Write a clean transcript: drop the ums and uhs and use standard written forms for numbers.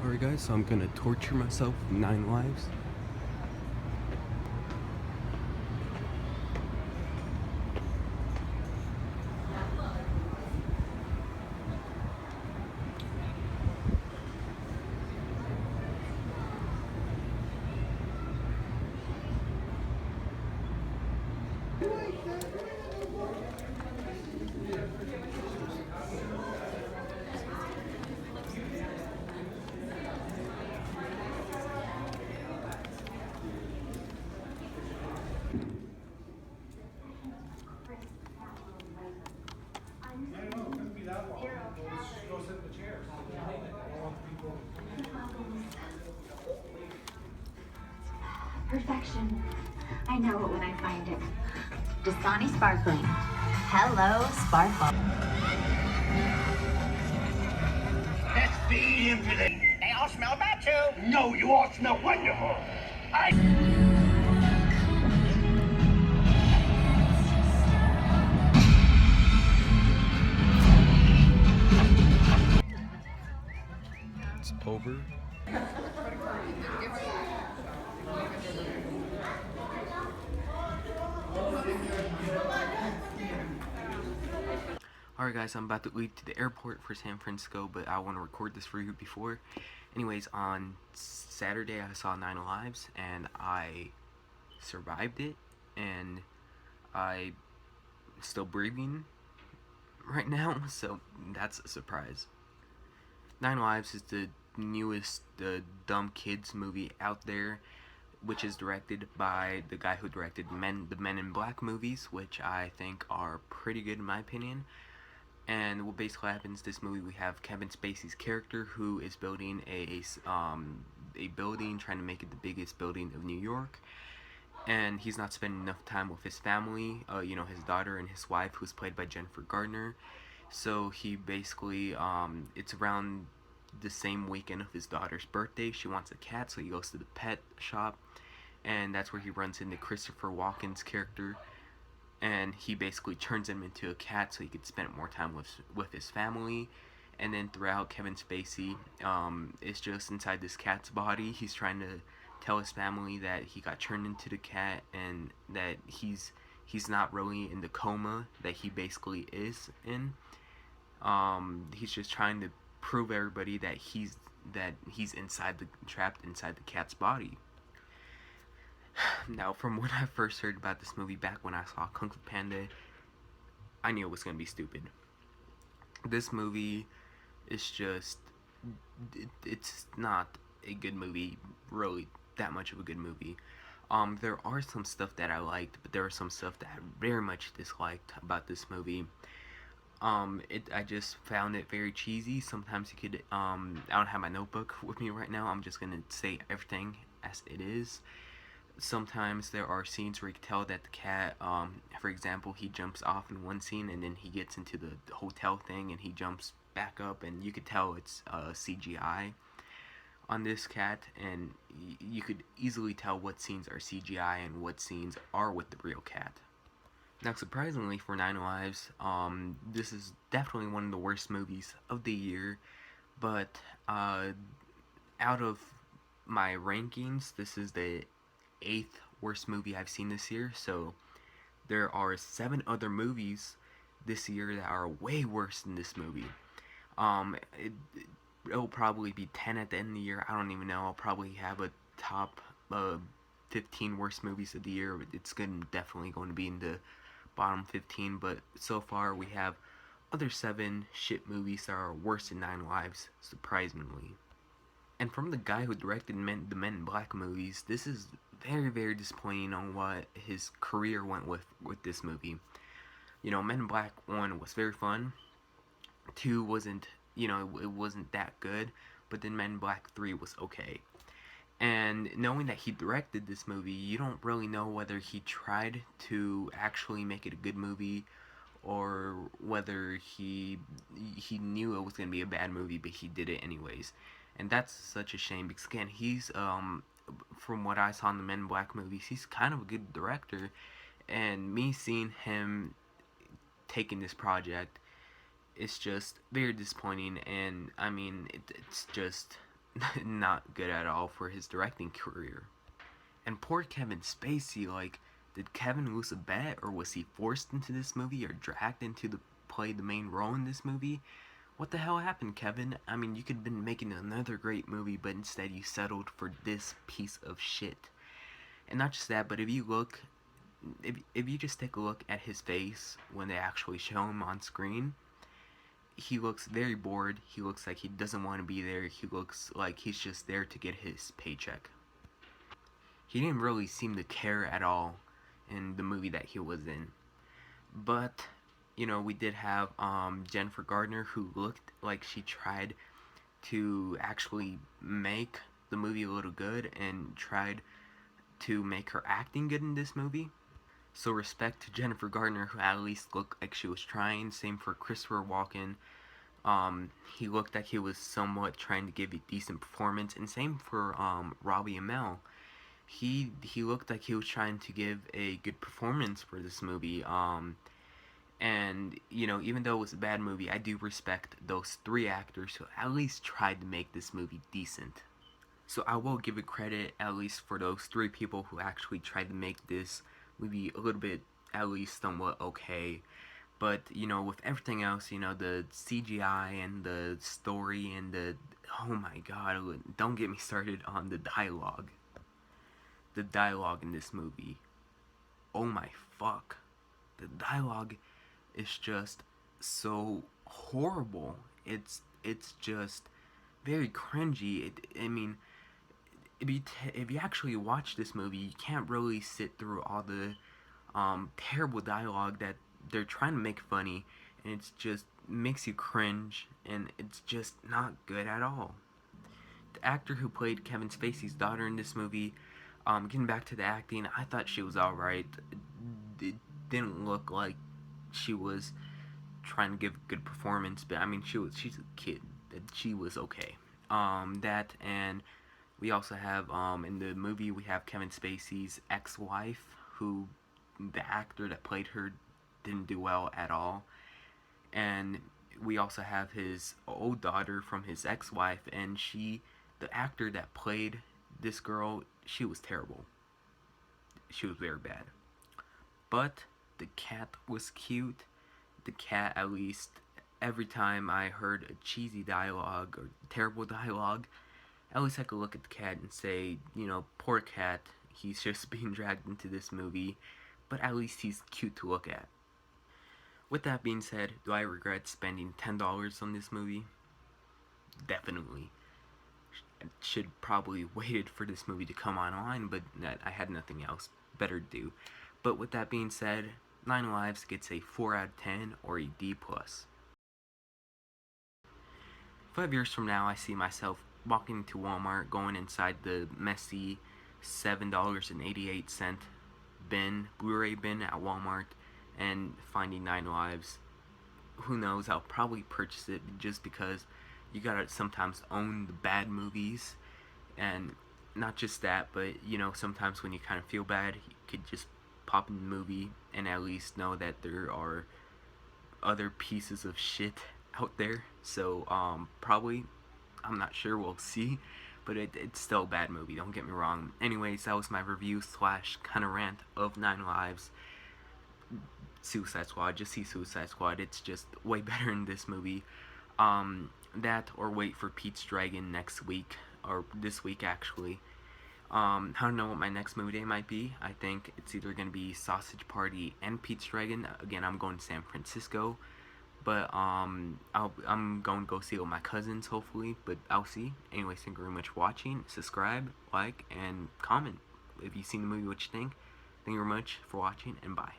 Alright guys, so I'm gonna torture myself 9 lives. Perfection. I know it when I find it. Dasani Sparkling. Hello, Sparkle. Let's feed him to the... They all smell bad too. No, you all smell wonderful. It's Pulver. Alright guys, I'm about to leave to the airport for San Francisco, but I want to record this for you before. Anyways, on Saturday I saw 9 Lives and I survived it, and I'm still breathing right now, so that's a surprise. 9 Lives is the newest dumb kids movie out there, which is directed by the guy who directed the Men in Black movies, which I think are pretty good in my opinion. And what basically happens this movie, we have Kevin Spacey's character who is building a building, trying to make it the biggest building of New York, and he's not spending enough time with his family, his daughter and his wife, who's played by Jennifer Gardner. So he basically, it's around the same weekend of his daughter's birthday. She wants a cat, so he goes to the pet shop, and that's where he runs into Christopher Walken's character, and he basically turns him into a cat so he could spend more time with his family. And then throughout, Kevin Spacey is just inside this cat's body. He's trying to tell his family that he got turned into the cat, and that he's not really in the coma that he basically is in. He's just trying to prove everybody that he's trapped inside the cat's body. Now, from when I first heard about this movie back when I saw Kung Fu Panda, I knew it was gonna be stupid. This movie is just, it's not a good movie, really that much of a good movie. There are some stuff that I liked, but there are some stuff that I very much disliked about this movie. I just found it very cheesy. Sometimes you could, I don't have my notebook with me right now, I'm just gonna say everything as it is. Sometimes there are scenes where you can tell that the cat, for example, he jumps off in one scene and then he gets into the hotel thing and he jumps back up, and you could tell it's CGI on this cat, and you could easily tell what scenes are CGI and what scenes are with the real cat. Now, surprisingly for 9 Lives, this is definitely one of the worst movies of the year, but out of my rankings, this is the 8th worst movie I've seen this year. So there are 7 other movies this year that are way worse than this movie. It'll probably be 10 at the end of the year. I don't even know. I'll probably have a top 15 worst movies of the year. It's definitely going to be in the bottom 15. But so far we have other 7 shit movies that are worse than 9 Lives, surprisingly. And from the guy who directed the Men in Black movies, this is very, very disappointing on what his career went with this movie. Men in Black 1 was very fun. 2 wasn't, it wasn't that good. But then Men in Black 3 was okay. And knowing that he directed this movie, you don't really know whether he tried to actually make it a good movie, or whether he knew it was going to be a bad movie, but he did it anyways. And that's such a shame, because again, he's, from what I saw in the Men in Black movies, he's kind of a good director, and me seeing him taking this project, it's just very disappointing. And I mean, it's just not good at all for his directing career. And poor Kevin Spacey, like, did Kevin lose a bet, or was he forced into this movie, or dragged into the play the main role in this movie? What the hell happened, Kevin? I mean, you could have been making another great movie, but instead you settled for this piece of shit. And not just that, but if you just take a look at his face when they actually show him on screen, he looks very bored. He looks like he doesn't want to be there. He looks like he's just there to get his paycheck. He didn't really seem to care at all in the movie that he was in. But we did have Jennifer Gardner, who looked like she tried to actually make the movie a little good and tried to make her acting good in this movie. So respect to Jennifer Gardner, who at least looked like she was trying. Same for Christopher Walken. He looked like he was somewhat trying to give a decent performance, and same for Robbie Amell. He looked like he was trying to give a good performance for this movie. And even though it was a bad movie, I do respect those three actors who at least tried to make this movie decent. So I will give it credit at least for those three people who actually tried to make this movie a little bit, at least somewhat okay. But with everything else, the CGI and the story and oh my god, don't get me started on the dialogue. The dialogue in this movie, oh my fuck, the dialogue is just so horrible. It's just very cringy. I mean, if you actually watch this movie, you can't really sit through all the terrible dialogue that they're trying to make funny, and it's just makes you cringe, and it's just not good at all. The actor who played Kevin Spacey's daughter in this movie, getting back to the acting, I thought she was alright. It didn't look like she was trying to give a good performance, but I mean, she's a kid. She was okay. That, and we also have in the movie we have Kevin Spacey's ex-wife, who the actor that played her didn't do well at all, and we also have his old daughter from his ex-wife, and the actor that played this girl, she was terrible. She was very bad. But the cat was cute. The cat, at least every time I heard a cheesy dialogue or terrible dialogue, at least I could look at the cat and say, poor cat, he's just being dragged into this movie, but at least he's cute to look at. With that being said, do I regret spending $10 on this movie? Definitely. I should probably waited for this movie to come online, but I had nothing else better to do. But with that being said, 9 Lives gets a 4 out of 10 or a D+. 5 years from now, I see myself walking into Walmart, going inside the messy $7.88 Blu-ray bin at Walmart, and finding 9 Lives. Who knows, I'll probably purchase it just because you gotta sometimes own the bad movies. And not just that, but sometimes when you kind of feel bad, you could just pop in the movie and at least know that there are other pieces of shit out there. So probably, I'm not sure, we'll see, but it's still a bad movie, don't get me wrong. Anyways, that was my review / kind of rant of 9 Lives. Suicide Squad, just see Suicide Squad, it's just way better in this movie. That, or wait for Pete's Dragon next week, or this week actually. I don't know what my next movie day might be. I think it's either going to be Sausage Party and Pete's Dragon. Again, I'm going to San Francisco, but I'm going to go see it with my cousins, hopefully, but I'll see. Anyways, thank you very much for watching. Subscribe, like, and comment if you've seen the movie, what you think. Thank you very much for watching, and bye.